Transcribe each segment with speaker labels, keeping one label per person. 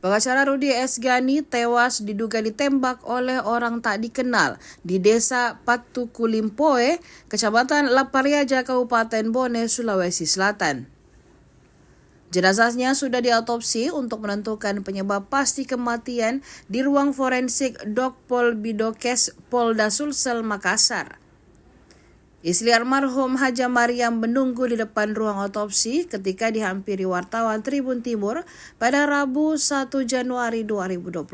Speaker 1: Pengacara Rudi Esgani tewas diduga ditembak oleh orang tak dikenal di Desa Patukulimpoe, Kecamatan Lapariaja, Kabupaten Bone, Sulawesi Selatan. Jenazahnya sudah diautopsi untuk menentukan penyebab pasti kematian di ruang forensik Dokpol Bidokes Polda Sulsel Makassar. Istri almarhum Haja Mariam menunggu di depan ruang otopsi ketika dihampiri wartawan Tribun Timur pada Rabu 1 Januari 2025.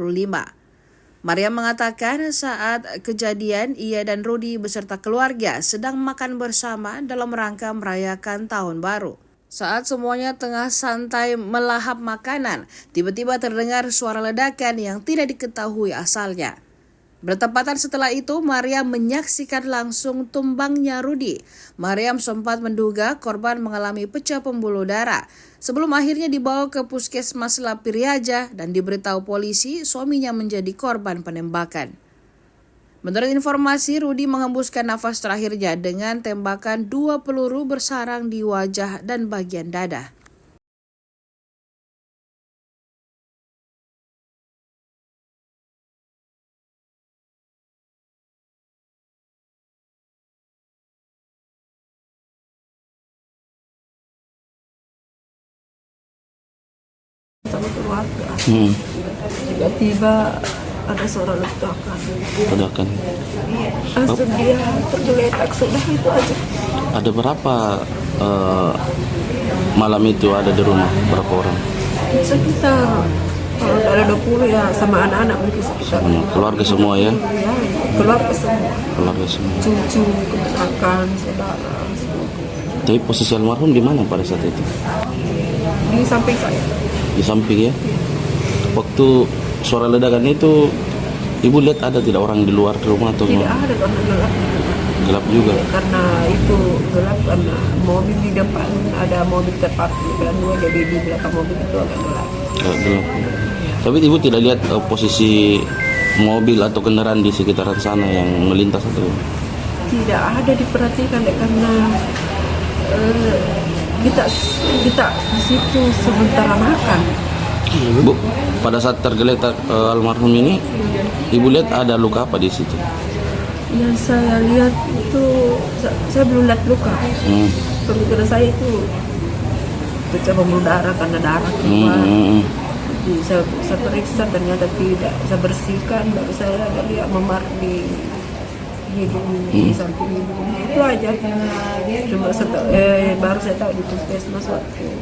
Speaker 1: Mariam mengatakan saat kejadian ia dan Rudi beserta keluarga sedang makan bersama dalam rangka merayakan Tahun Baru. Saat semuanya tengah santai melahap makanan, tiba-tiba terdengar suara ledakan yang tidak diketahui asalnya. Bertepatan setelah itu, Mariam menyaksikan langsung tumbangnya Rudi. Mariam sempat menduga korban mengalami pecah pembuluh darah sebelum akhirnya dibawa ke Puskesmas Lapariaja dan diberitahu polisi suaminya menjadi korban penembakan. Menurut informasi, Rudi menghembuskan nafas terakhirnya dengan tembakan 2 peluru bersarang di wajah dan bagian dada.
Speaker 2: Sama keluarga. Tiba-tiba ada suara ledakan. Langsung dia tergeletak, sudah itu aja.
Speaker 3: Ada berapa malam itu ada di rumah? Berapa orang?
Speaker 2: Sekitar kalau ada 20 ya, sama anak-anak mungkin sekitar.
Speaker 3: Keluarga semua ya?
Speaker 2: Ya, keluarga semua.
Speaker 3: Keluarga semua.
Speaker 2: Cucu, keponakan, saudara, semua.
Speaker 3: Tapi posisi almarhum di mana pada saat itu?
Speaker 2: Di samping saya.
Speaker 3: Di samping ya? Waktu suara ledakan itu, ibu lihat ada tidak orang di luar rumah atau
Speaker 2: Tidak ada karena gelap.
Speaker 3: Gelap juga?
Speaker 2: Karena itu gelap karena mobil di depan ada mobil terparkir di belakang dua, jadi di belakang mobil itu agak gelap.
Speaker 3: Gelap. Tapi ibu tidak lihat posisi mobil atau kendaraan di sekitaran sana yang melintas atau?
Speaker 2: Tidak ada diperhatikan deh, karena kita di situ sementara makan.
Speaker 3: Bu, pada saat tergeletak almarhum ini, ibu lihat ada luka apa di situ?
Speaker 2: Yang saya lihat itu, saya belum lihat luka. Pemikiran saya itu pecah pembuluh darah karena darah keluar. Jadi saya periksa ternyata tidak. Saya bersihkan, baru saya lihat memar di hidung, di samping hidung. Itu aja. Cuma baru saya tahu di puskesmas waktu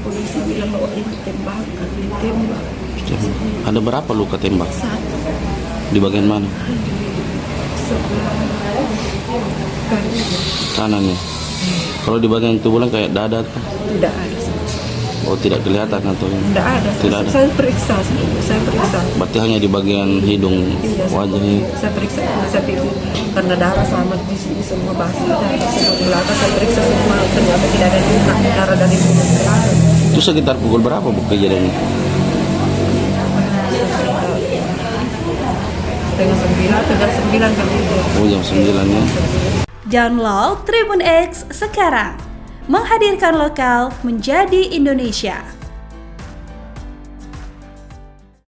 Speaker 2: polisi bilang bahwa ini tembakan, ditembak.
Speaker 3: Ada berapa luka tembak?
Speaker 2: 1.
Speaker 3: Di bagian mana?
Speaker 2: Sebelah
Speaker 3: Kanan ya. Kalau di bagian tubuh kayak dada?
Speaker 2: tidak ada.
Speaker 3: Oh, tidak kelihatan atau?
Speaker 2: Tidak ada.
Speaker 3: Tidak ada.
Speaker 2: Saya periksa.
Speaker 3: Berarti hanya di bagian hidung, wajahnya.
Speaker 2: Saya periksa, saya pikir karena darah sama di sini semua basah, darah semua di belakang. Saya periksa semua, ternyata tidak ada luka darah dari mulut ke lalu.
Speaker 3: Itu sekitar pukul berapa bu kejadiannya?
Speaker 2: Setengah 9 kan itu.
Speaker 3: Oh, jam 9 ya.
Speaker 4: Download Tribun X sekarang, menghadirkan lokal menjadi Indonesia.